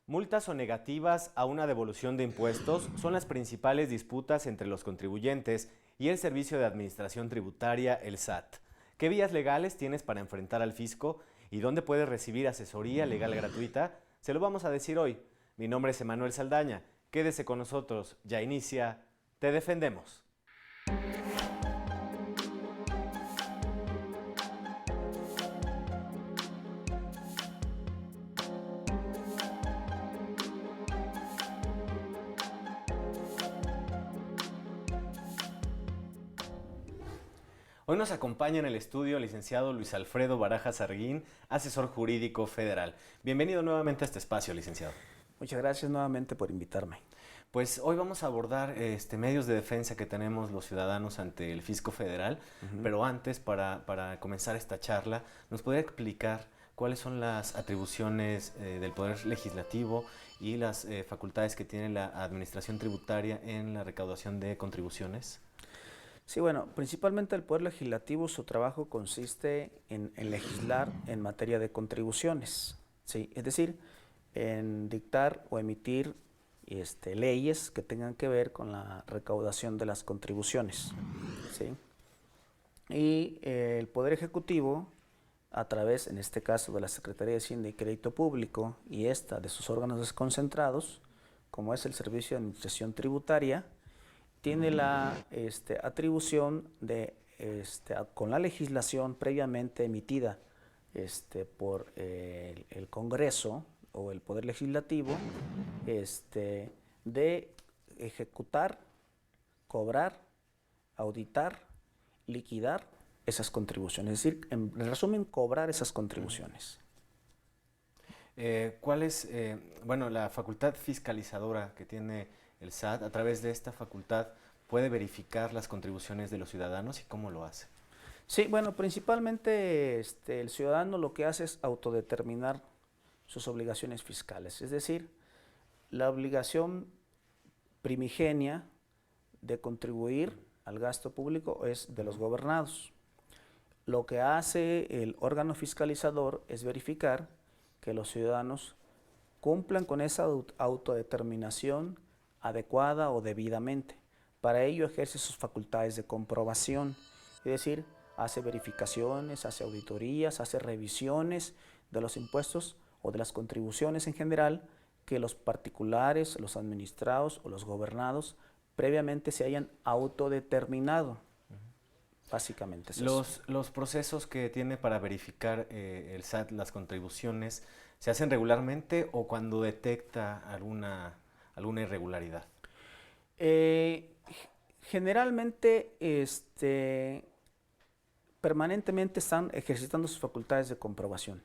Multas o negativas a una devolución de impuestos son las principales disputas entre los contribuyentes y el Servicio de Administración Tributaria, el SAT. ¿Qué vías legales tienes para enfrentar al fisco y dónde puedes recibir asesoría legal gratuita? Se lo vamos a decir hoy. Mi nombre es Emanuel Saldaña. Quédese con nosotros. Ya inicia Te Defendemos. Hoy nos acompaña en el estudio el licenciado Luis Alfredo Barajas Arguín, asesor jurídico federal. Bienvenido nuevamente a este espacio, licenciado. Muchas gracias nuevamente por invitarme. Pues hoy vamos a abordar medios de defensa que tenemos los ciudadanos ante el fisco federal, pero antes, para comenzar esta charla, ¿nos podría explicar cuáles son las atribuciones del Poder Legislativo y las facultades que tiene la Administración Tributaria en la recaudación de contribuciones? Sí, bueno, principalmente el Poder Legislativo, su trabajo consiste en legislar en materia de contribuciones, ¿sí? Es decir, en dictar o emitir leyes que tengan que ver con la recaudación de las contribuciones, ¿sí? Y el Poder Ejecutivo, a través, en este caso, de la Secretaría de Hacienda y Crédito Público y de sus órganos desconcentrados, como es el Servicio de Administración Tributaria, tiene la atribución de, con la legislación previamente emitida por el Congreso o el Poder Legislativo, de ejecutar, cobrar, auditar, liquidar esas contribuciones. Es decir, en resumen, cobrar esas contribuciones. ¿Cuál es la facultad fiscalizadora que tiene el SAT? A través de esta facultad puede verificar las contribuciones de los ciudadanos y cómo lo hace. Sí, bueno, principalmente el ciudadano lo que hace es autodeterminar sus obligaciones fiscales, es decir, la obligación primigenia de contribuir al gasto público es de los gobernados. Lo que hace el órgano fiscalizador es verificar que los ciudadanos cumplan con esa autodeterminación adecuada o debidamente. Para ello ejerce sus facultades de comprobación, es decir, hace verificaciones, hace auditorías, hace revisiones de los impuestos o de las contribuciones en general que los particulares, los administrados o los gobernados previamente se hayan autodeterminado. Básicamente es eso. Los procesos que tiene para verificar el SAT las contribuciones, ¿se hacen regularmente o cuando detecta alguna irregularidad? Generalmente permanentemente están ejercitando sus facultades de comprobación.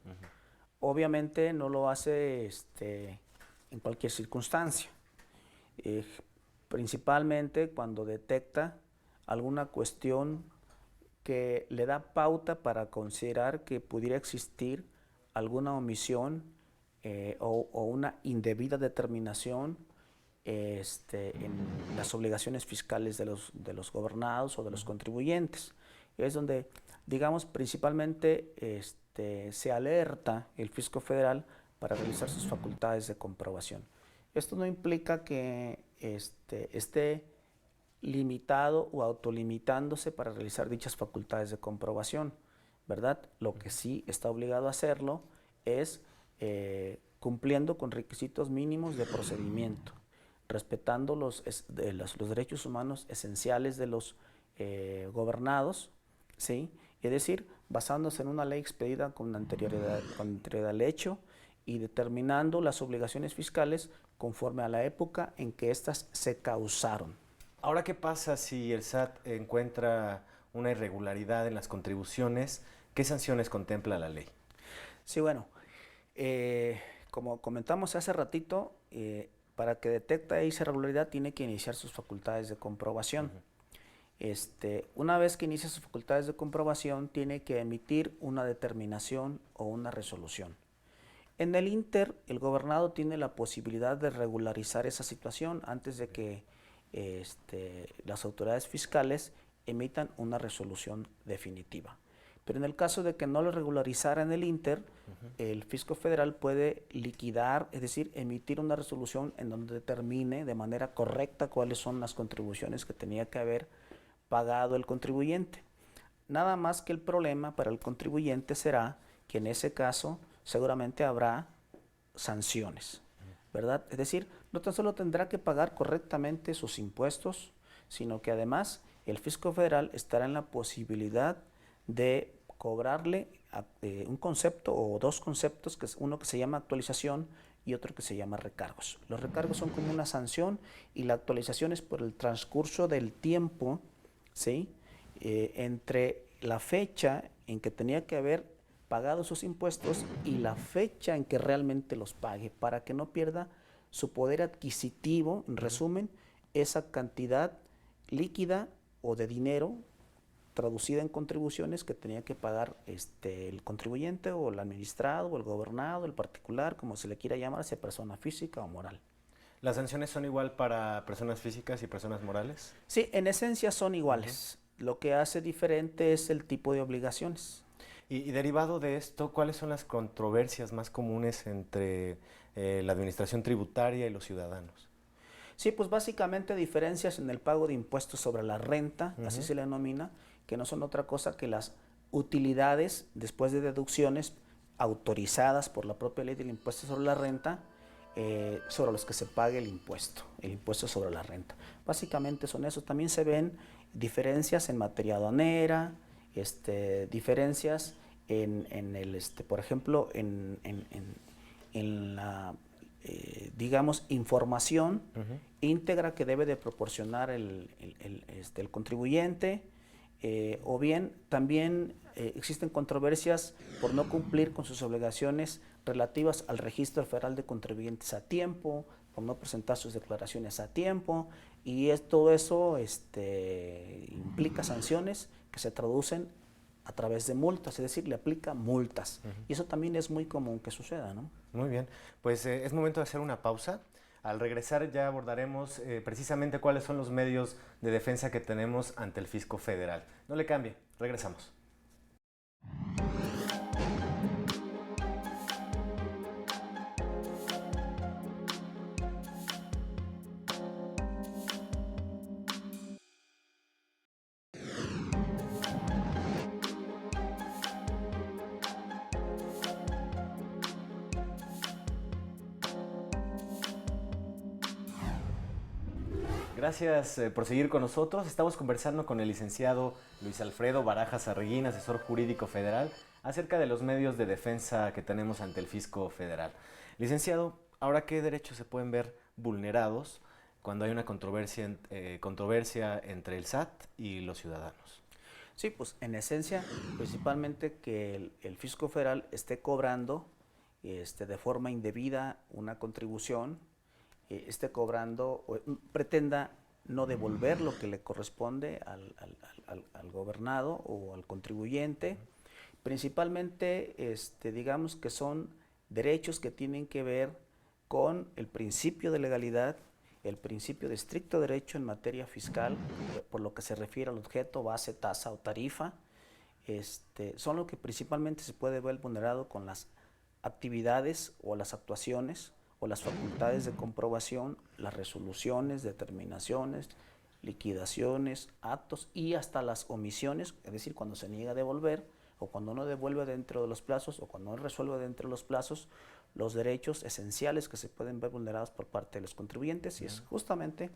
Obviamente no lo hace en cualquier circunstancia. Principalmente cuando detecta alguna cuestión que le da pauta para considerar que pudiera existir alguna omisión o una indebida determinación en las obligaciones fiscales de los gobernados o de los contribuyentes. Es donde, digamos, principalmente se alerta el fisco federal para realizar sus facultades de comprobación. Esto no implica que esté limitado o autolimitándose para realizar dichas facultades de comprobación, ¿verdad? Lo que sí está obligado a hacerlo es cumpliendo con requisitos mínimos de procedimiento, respetando los derechos humanos esenciales de los gobernados, ¿sí? Es decir, basándose en una ley expedida con anterioridad al hecho y determinando las obligaciones fiscales conforme a la época en que éstas se causaron. Ahora, ¿qué pasa si el SAT encuentra una irregularidad en las contribuciones? ¿Qué sanciones contempla la ley? Sí, bueno, como comentamos hace ratito, para que detecte esa irregularidad tiene que iniciar sus facultades de comprobación. Una vez que inicia sus facultades de comprobación, tiene que emitir una determinación o una resolución. En el Inter, el gobernado tiene la posibilidad de regularizar esa situación antes de que las autoridades fiscales emitan una resolución definitiva. Pero en el caso de que no lo regularizara en el Inter, el fisco federal puede liquidar, es decir, emitir una resolución en donde determine de manera correcta cuáles son las contribuciones que tenía que haber pagado el contribuyente. Nada más que el problema para el contribuyente será que en ese caso seguramente habrá sanciones, ¿verdad? Es decir, no tan solo tendrá que pagar correctamente sus impuestos, sino que además el fisco federal estará en la posibilidad de cobrarle un concepto o dos conceptos, que es uno que se llama actualización y otro que se llama recargos. Los recargos son como una sanción y la actualización es por el transcurso del tiempo, ¿sí? Entre la fecha en que tenía que haber pagado sus impuestos y la fecha en que realmente los pague, para que no pierda su poder adquisitivo, en resumen, esa cantidad líquida o de dinero traducida en contribuciones que tenía que pagar el contribuyente o el administrado o el gobernado, el particular, como se le quiera llamar, sea persona física o moral. ¿Las sanciones son igual para personas físicas y personas morales? Sí, en esencia son iguales. Lo que hace diferente es el tipo de obligaciones. Y derivado de esto, ¿cuáles son las controversias más comunes entre la administración tributaria y los ciudadanos? Sí, pues básicamente diferencias en el pago de impuestos sobre la renta, así se le denomina, que no son otra cosa que las utilidades después de deducciones autorizadas por la propia ley del impuesto sobre la renta, sobre los que se pague el impuesto sobre la renta. Básicamente son esos. También se ven diferencias en materia aduanera, diferencias en el, por ejemplo, en la digamos, información íntegra que debe de proporcionar el contribuyente, o bien también existen controversias por no cumplir con sus obligaciones relativas al registro federal de contribuyentes a tiempo, por no presentar sus declaraciones a tiempo, y todo eso implica sanciones que se traducen a través de multas, es decir, le aplica multas. Y eso también es muy común que suceda, ¿no? Muy bien, pues es momento de hacer una pausa. Al regresar ya abordaremos precisamente cuáles son los medios de defensa que tenemos ante el fisco federal. No le cambie, regresamos. Gracias por seguir con nosotros. Estamos conversando con el licenciado Luis Alfredo Barajas Arreguín, asesor jurídico federal, acerca de los medios de defensa que tenemos ante el fisco federal. Licenciado, ¿ahora qué derechos se pueden ver vulnerados cuando hay una controversia entre el SAT y los ciudadanos? Sí, pues en esencia, principalmente que el fisco federal esté cobrando de forma indebida una contribución, esté cobrando o pretenda no devolver lo que le corresponde al gobernado o al contribuyente. Principalmente, digamos que son derechos que tienen que ver con el principio de legalidad, el principio de estricto derecho en materia fiscal, por lo que se refiere al objeto, base, tasa o tarifa. Son lo que principalmente se puede ver vulnerado con las actividades o las actuaciones o las facultades de comprobación, las resoluciones, determinaciones, liquidaciones, actos y hasta las omisiones, es decir, cuando se niega a devolver o cuando no devuelve dentro de los plazos o cuando no resuelve dentro de los plazos los derechos esenciales que se pueden ver vulnerados por parte de los contribuyentes. Y es justamente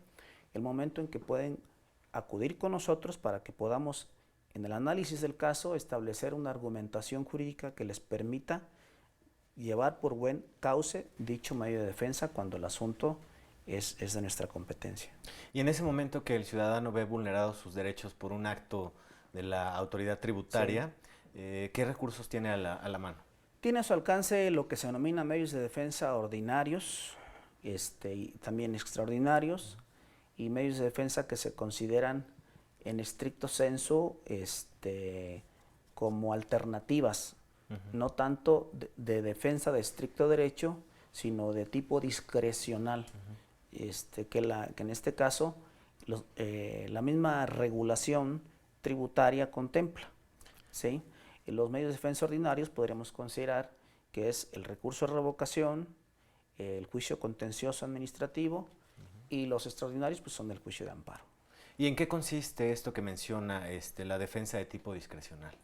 el momento en que pueden acudir con nosotros para que podamos, en el análisis del caso, establecer una argumentación jurídica que les permita llevar por buen cauce dicho medio de defensa cuando el asunto es de nuestra competencia. Y en ese momento que el ciudadano ve vulnerados sus derechos por un acto de la autoridad tributaria, sí, ¿qué recursos tiene a la mano? Tiene a su alcance lo que se denomina medios de defensa ordinarios, y también extraordinarios, y medios de defensa que se consideran en estricto sensu como alternativas, no tanto de defensa de estricto derecho, sino de tipo discrecional, que en este caso la misma regulación tributaria contempla, ¿sí? Los medios de defensa ordinarios podríamos considerar que es el recurso de revocación, el juicio contencioso administrativo, y los extraordinarios pues son el juicio de amparo. ¿Y en qué consiste esto que menciona la defensa de tipo discrecional?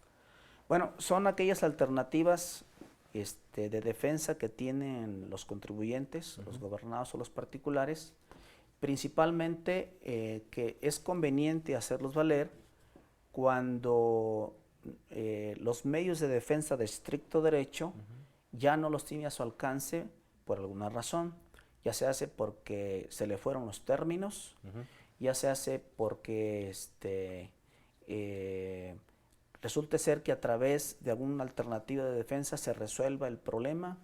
Bueno, son aquellas alternativas de defensa que tienen los contribuyentes, los gobernados o los particulares, principalmente que es conveniente hacerlos valer cuando los medios de defensa de estricto derecho ya no los tiene a su alcance por alguna razón, ya se hace porque se le fueron los términos, ya se hace porque resulte ser que a través de alguna alternativa de defensa se resuelva el problema,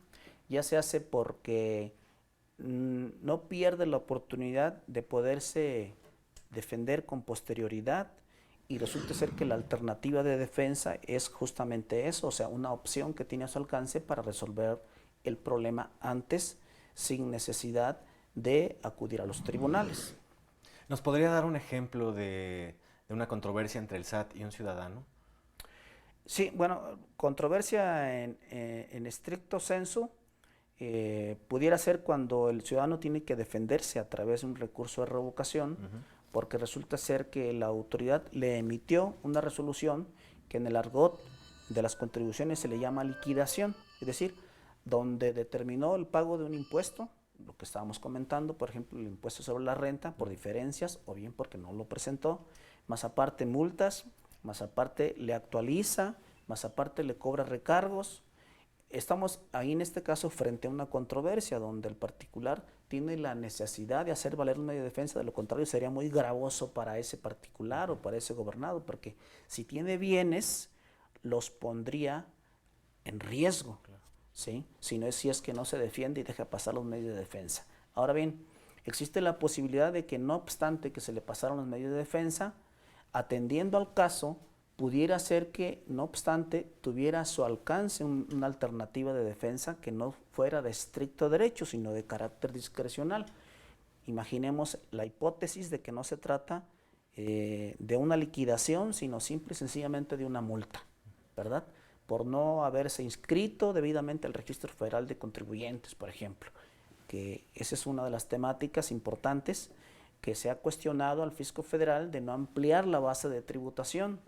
ya se hace porque no pierde la oportunidad de poderse defender con posterioridad, y resulta ser que la alternativa de defensa es justamente eso, o sea, una opción que tiene a su alcance para resolver el problema antes, sin necesidad de acudir a los tribunales. ¿Nos podría dar un ejemplo de una controversia entre el SAT y un ciudadano? Sí, bueno, controversia en estricto sensu pudiera ser cuando el ciudadano tiene que defenderse a través de un recurso de revocación, porque resulta ser que la autoridad le emitió una resolución que en el argot de las contribuciones se le llama liquidación, es decir, donde determinó el pago de un impuesto, lo que estábamos comentando, por ejemplo, el impuesto sobre la renta por diferencias o bien porque no lo presentó, más aparte multas, más aparte le actualiza, más aparte le cobra recargos. Estamos ahí en este caso frente a una controversia donde el particular tiene la necesidad de hacer valer un medio de defensa, de lo contrario sería muy gravoso para ese particular o para ese gobernado, porque si tiene bienes los pondría en riesgo, ¿sí? Si es que no se defiende y deja pasar los medios de defensa. Ahora bien, existe la posibilidad de que no obstante que se le pasaron los medios de defensa, atendiendo al caso, pudiera ser que, no obstante, tuviera a su alcance una alternativa de defensa que no fuera de estricto derecho, sino de carácter discrecional. Imaginemos la hipótesis de que no se trata de una liquidación, sino simple y sencillamente de una multa, ¿verdad? Por no haberse inscrito debidamente al Registro Federal de Contribuyentes, por ejemplo, que esa es una de las temáticas importantes que se ha cuestionado al Fisco Federal de no ampliar la base de tributación,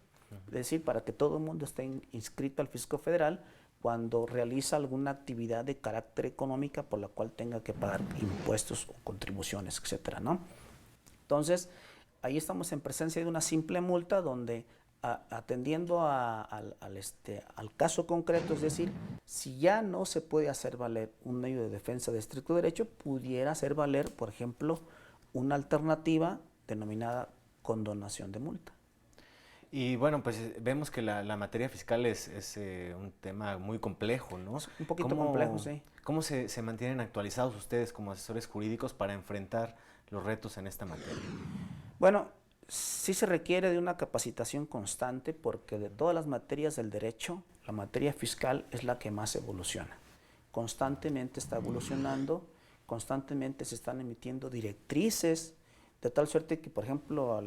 es decir, para que todo el mundo esté inscrito al Fisco Federal cuando realiza alguna actividad de carácter económica por la cual tenga que pagar impuestos o contribuciones, etcétera, ¿no? Entonces, ahí estamos en presencia de una simple multa donde atendiendo al caso concreto, es decir, si ya no se puede hacer valer un medio de defensa de estricto derecho, pudiera hacer valer, por ejemplo, una alternativa denominada condonación de multa. Y bueno, pues vemos que la materia fiscal es un tema muy complejo, ¿no? Es un poquito complejo, sí. ¿Cómo se mantienen actualizados ustedes como asesores jurídicos para enfrentar los retos en esta materia? Bueno, sí se requiere de una capacitación constante porque de todas las materias del derecho, la materia fiscal es la que más evoluciona. Constantemente está evolucionando, constantemente se están emitiendo directrices, de tal suerte que, por ejemplo,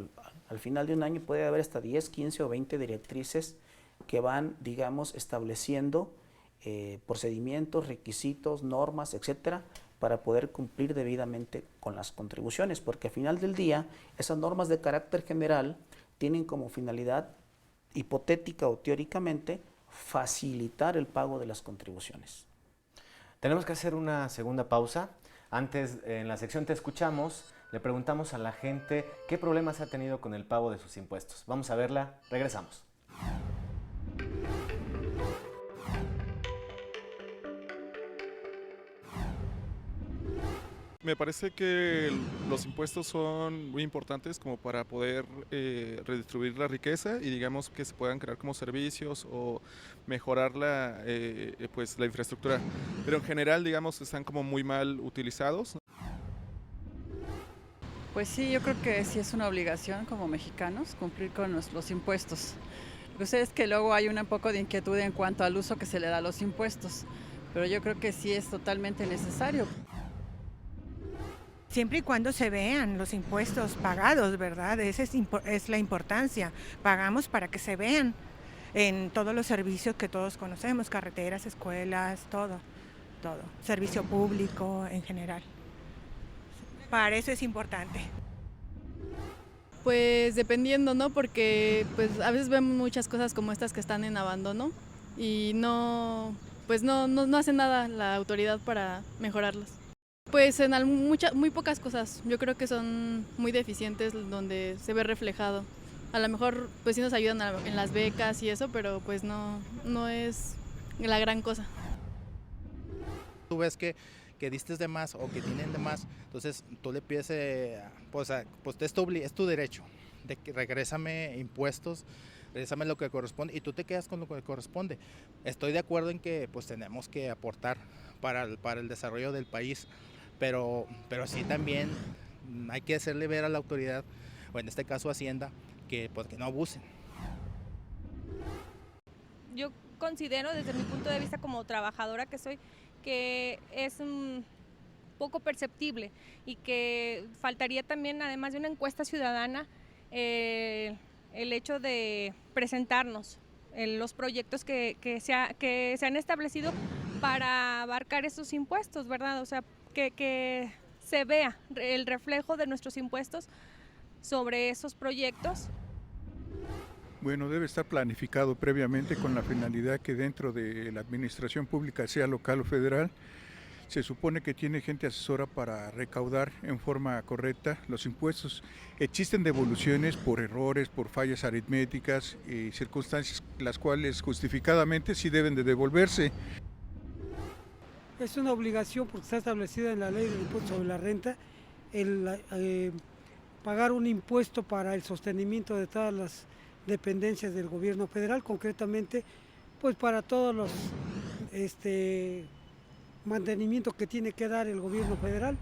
al final de un año puede haber hasta 10, 15 o 20 directrices que van, digamos, estableciendo procedimientos, requisitos, normas, etcétera, para poder cumplir debidamente con las contribuciones, porque al final del día esas normas de carácter general tienen como finalidad hipotética o teóricamente facilitar el pago de las contribuciones. Tenemos que hacer una segunda pausa. Antes, en la sección Te Escuchamos, le preguntamos a la gente qué problemas ha tenido con el pago de sus impuestos. Vamos a verla, regresamos. Me parece que los impuestos son muy importantes como para poder redistribuir la riqueza y digamos que se puedan crear como servicios o mejorar pues la infraestructura. Pero en general digamos están como muy mal utilizados. Pues sí, yo creo que sí es una obligación como mexicanos cumplir con los impuestos. Lo que sé es que luego hay un poco de inquietud en cuanto al uso que se le da a los impuestos, pero yo creo que sí es totalmente necesario. Siempre y cuando se vean los impuestos pagados, ¿verdad? Esa es la importancia. Pagamos para que se vean. en todos los servicios que todos conocemos, carreteras, escuelas, todo, servicio público en general. Para eso es importante. Pues dependiendo, ¿no? Porque pues a veces vemos muchas cosas como estas que están en abandono y pues no hace nada la autoridad para mejorarlas. Pues en muy pocas cosas, yo creo que son muy deficientes donde se ve reflejado. A lo mejor pues sí nos ayudan en las becas y eso, pero pues no es la gran cosa. Tú ves que diste de más o que tienen de más, entonces tú le pides, pues es tu derecho, de que regrésame impuestos, regrésame lo que corresponde y tú te quedas con lo que corresponde. Estoy de acuerdo en que pues tenemos que aportar para el desarrollo del país, pero sí también hay que hacerle ver a la autoridad, o en este caso Hacienda, que pues que no abusen. Yo considero desde mi punto de vista como trabajadora que soy, que es poco perceptible y que faltaría también, además de una encuesta ciudadana, el hecho de presentarnos los proyectos que se han establecido para abarcar esos impuestos, ¿verdad? O sea, que se vea el reflejo de nuestros impuestos sobre esos proyectos. Bueno, debe estar planificado previamente con la finalidad que dentro de la administración pública, sea local o federal, se supone que tiene gente asesora para recaudar en forma correcta los impuestos. Existen devoluciones por errores, por fallas aritméticas y circunstancias las cuales justificadamente sí deben de devolverse. Es una obligación porque está establecida en la ley del impuesto sobre la renta pagar un impuesto para el sostenimiento de todas las dependencias del gobierno federal, concretamente pues para todos los mantenimientos que tiene que dar el gobierno federal.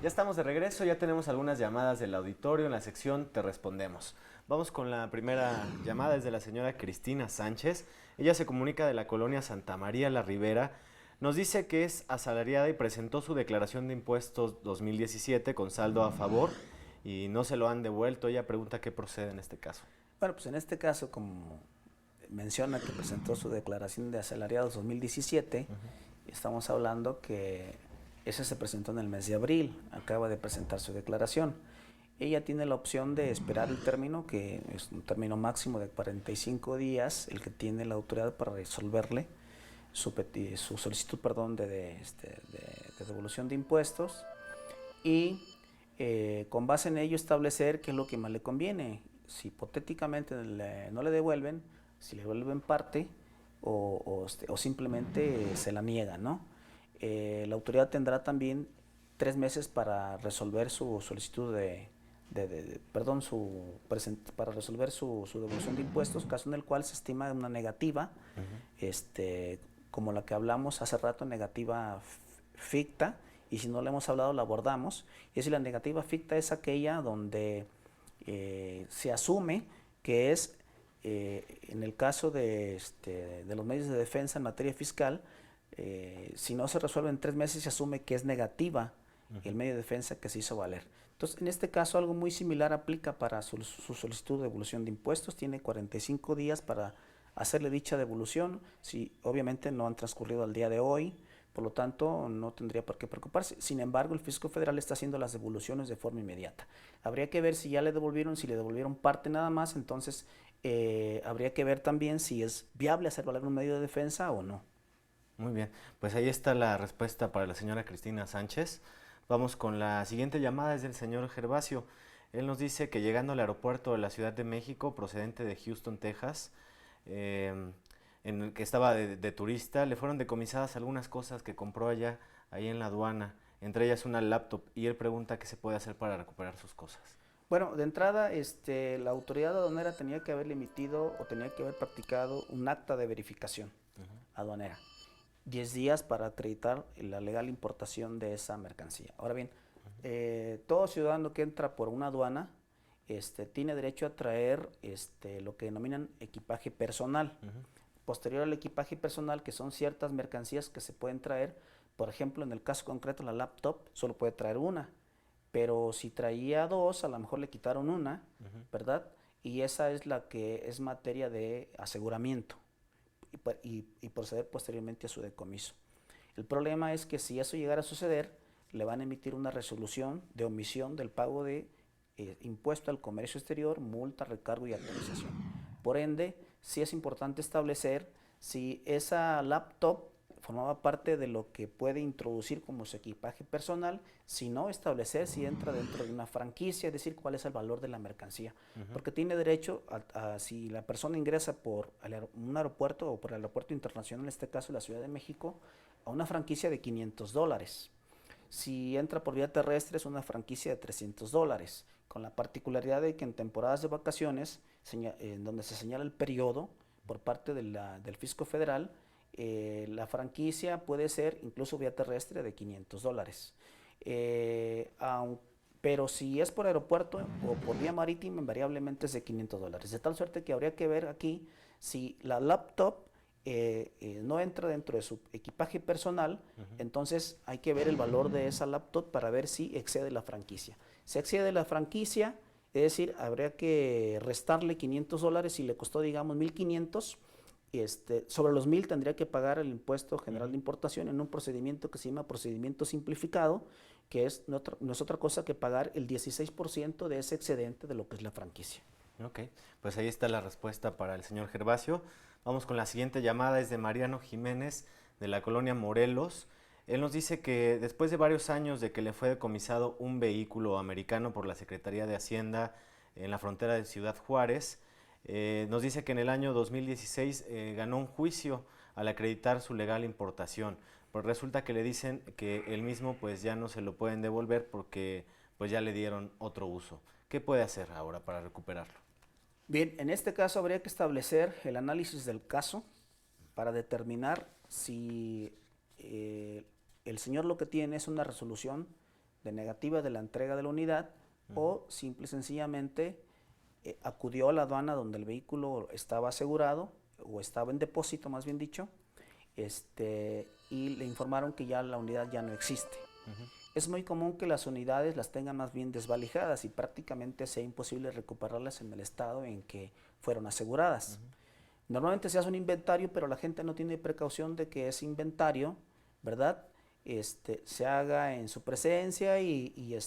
Ya estamos de regreso, ya tenemos algunas llamadas del auditorio en la sección Te Respondemos. Vamos con la primera llamada, es de la señora Cristina Sánchez. Ella se comunica de la colonia Santa María La Ribera. Nos dice que es asalariada y presentó su declaración de impuestos 2017 con saldo a favor y no se lo han devuelto. Ella pregunta qué procede en este caso. Bueno, pues en este caso, como menciona que presentó su declaración de asalariados 2017, estamos hablando que ese se presentó en el mes de abril, acaba de presentar su declaración. Ella tiene la opción de esperar el término, que es un término máximo de 45 días, el que tiene la autoridad para resolverle su solicitud de devolución de impuestos y con base en ello establecer qué es lo que más le conviene. Si hipotéticamente no le devuelven, si le devuelven parte o simplemente se la niegan, ¿no? La autoridad tendrá también 3 meses para resolver su solicitud para resolver su devolución de impuestos, caso en el cual se estima una negativa, como la que hablamos hace rato, negativa ficta, y si no la hemos hablado la abordamos. Y es la negativa ficta es aquella donde se asume que es, en el caso de los medios de defensa en materia fiscal, si no se resuelve en 3 meses se asume que es negativa el medio de defensa que se hizo valer. Entonces, en este caso algo muy similar aplica para su solicitud de devolución de impuestos. Tiene 45 días para hacerle dicha devolución, si obviamente no han transcurrido al día de hoy, por lo tanto no tendría por qué preocuparse. Sin embargo, el Fisco Federal está haciendo las devoluciones de forma inmediata. Habría que ver si ya le devolvieron, si le devolvieron parte nada más, entonces habría que ver también si es viable hacer valer un medio de defensa o no. Muy bien, pues ahí está la respuesta para la señora Cristina Sánchez. Vamos con la siguiente llamada, es del señor Gervasio. Él nos dice que llegando al aeropuerto de la Ciudad de México, procedente de Houston, Texas, en el que estaba de turista, le fueron decomisadas algunas cosas que compró allá, ahí en la aduana, entre ellas una laptop, y él pregunta qué se puede hacer para recuperar sus cosas. Bueno, de entrada, la autoridad aduanera tenía que haberle emitido o tenía que haber practicado un acta de verificación aduanera. 10 días para acreditar la legal importación de esa mercancía. Ahora bien, todo ciudadano que entra por una aduana tiene derecho a traer lo que denominan equipaje personal. Posterior al equipaje personal, que son ciertas mercancías que se pueden traer, por ejemplo, en el caso concreto, la laptop solo puede traer una, pero si traía dos, a lo mejor le quitaron una, ¿verdad? Y esa es la que es materia de aseguramiento y proceder posteriormente a su decomiso. El problema es que si eso llegara a suceder, le van a emitir una resolución de omisión del pago de impuesto al comercio exterior, multa, recargo y actualización. Por ende, sí es importante establecer si esa laptop formaba parte de lo que puede introducir como su equipaje personal, si no, establecer si entra dentro de una franquicia, es decir, cuál es el valor de la mercancía. Porque tiene derecho si la persona ingresa por un aeropuerto o por el aeropuerto internacional, en este caso la Ciudad de México, a una franquicia de $500. Si entra por vía terrestre es una franquicia de $300, con la particularidad de que en temporadas de vacaciones, en donde se señala el periodo por parte del Fisco Federal, la franquicia puede ser incluso vía terrestre de $500. Pero si es por aeropuerto o por vía marítima, invariablemente es de $500. De tal suerte que habría que ver aquí si la laptop no entra dentro de su equipaje personal, entonces hay que ver el valor de esa laptop para ver si excede la franquicia. Si excede la franquicia, es decir, habría que restarle $500 si le costó, digamos, 1,500. Sobre los 1,000 tendría que pagar el impuesto general de importación en un procedimiento que se llama procedimiento simplificado, que no es otra cosa que pagar el 16% de ese excedente de lo que es la franquicia. Ok, pues ahí está la respuesta para el señor Gervasio. Vamos con la siguiente llamada, es de Mariano Jiménez, de la colonia Morelos. Él nos dice que después de varios años de que le fue decomisado un vehículo americano por la Secretaría de Hacienda en la frontera de Ciudad Juárez, nos dice que en el año 2016 ganó un juicio al acreditar su legal importación. Pues resulta que le dicen que el mismo pues ya no se lo pueden devolver porque pues ya le dieron otro uso. ¿Qué puede hacer ahora para recuperarlo? Bien, en este caso habría que establecer el análisis del caso para determinar si el señor lo que tiene es una resolución de negativa de la entrega de la unidad o simple y sencillamente acudió a la aduana donde el vehículo estaba asegurado o estaba en depósito, más bien dicho, y le informaron que ya la unidad ya no existe. Es muy común que las unidades las tengan más bien desvalijadas y prácticamente sea imposible recuperarlas en el estado en que fueron aseguradas. Normalmente se hace un inventario, pero la gente no tiene precaución de que ese inventario, ¿verdad?, se haga en su presencia y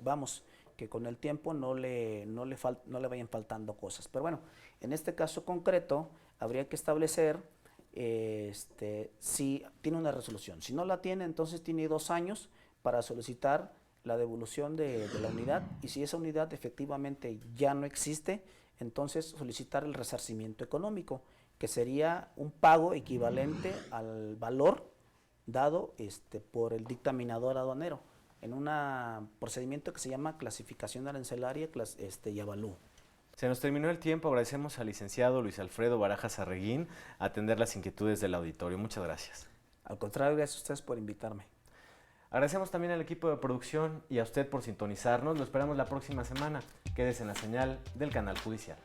vamos, que con el tiempo no le vayan faltando cosas. Pero bueno, en este caso concreto habría que establecer si tiene una resolución. Si no la tiene, entonces tiene 2 años para solicitar la devolución de la unidad, y si esa unidad efectivamente ya no existe, entonces solicitar el resarcimiento económico, que sería un pago equivalente al valor dado por el dictaminador aduanero en un procedimiento que se llama clasificación arancelaria y avalúo. Se nos terminó el tiempo. Agradecemos al licenciado Luis Alfredo Barajas Arreguín a atender las inquietudes del auditorio. Muchas gracias. Al contrario, gracias a ustedes por invitarme. Agradecemos también al equipo de producción y a usted por sintonizarnos. Lo esperamos la próxima semana. Quédese en la señal del Canal Judicial.